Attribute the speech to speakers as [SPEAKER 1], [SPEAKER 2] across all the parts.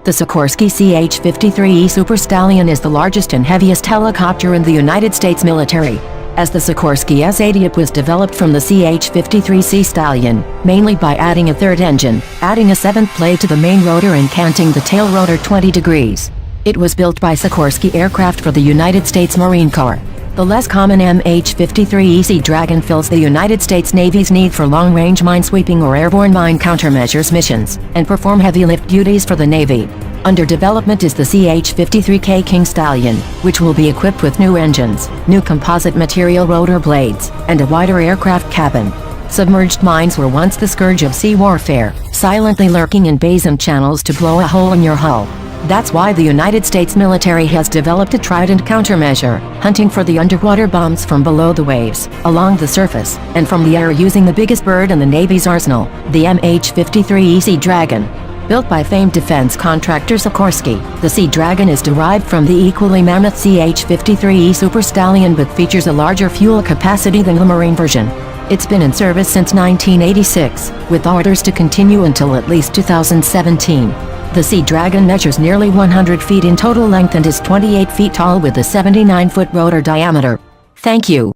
[SPEAKER 1] The Sikorsky CH-53E Super Stallion is the largest and heaviest helicopter in the United States military. As the Sikorsky S-80, it was developed from the CH-53C Stallion, mainly by adding a third engine, adding a seventh blade to the main rotor and canting the tail rotor 20 degrees. It was built by Sikorsky Aircraft for the United States Marine Corps. The less common MH-53E Sea Dragon fills the United States Navy's need for long-range minesweeping or airborne mine countermeasures missions, and perform heavy lift duties for the Navy. Under development is the CH-53K King Stallion, which will be equipped with new engines, new composite material rotor blades, and a wider aircraft cabin. Submerged mines were once the scourge of sea warfare, silently lurking in bays and channels to blow a hole in your hull. That's why the United States military has developed a Trident countermeasure, hunting for the underwater bombs from below the waves, along the surface, and from the air using the biggest bird in the Navy's arsenal, the MH-53E Sea Dragon. Built by famed defense contractor Sikorsky, the Sea Dragon is derived from the equally mammoth CH-53E Super Stallion but features a larger fuel capacity than the Marine version. It's been in service since 1986, with orders to continue until at least 2017. The Sea Dragon measures nearly 100 feet in total length and is 28 feet tall with a 79-foot rotor diameter. Thank you.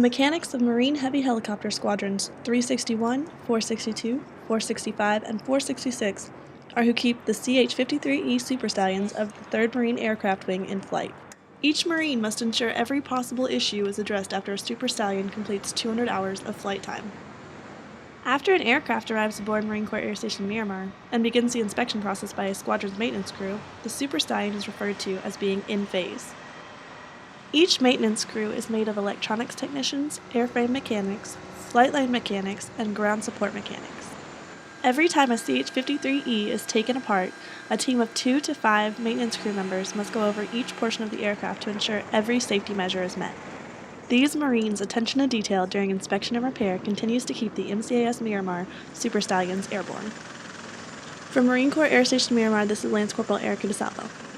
[SPEAKER 2] The mechanics of Marine Heavy Helicopter Squadrons 361, 462, 465, and 466 are who keep the CH-53E Super Stallions of the 3rd Marine Aircraft Wing in flight. Each Marine must ensure every possible issue is addressed after a Super Stallion completes 200 hours of flight time. After an aircraft arrives aboard Marine Corps Air Station Miramar and begins the inspection process by a squadron's maintenance crew, the Super Stallion is referred to as being in phase. Each maintenance crew is made of electronics technicians, airframe mechanics, flight line mechanics, and ground support mechanics. Every time a CH-53E is taken apart, a team of 2 to 5 maintenance crew members must go over each portion of the aircraft to ensure every safety measure is met. These Marines' attention to detail during inspection and repair continues to keep the MCAS Miramar Super Stallions airborne. From Marine Corps Air Station Miramar, this is Lance Corporal Erica DeSalvo.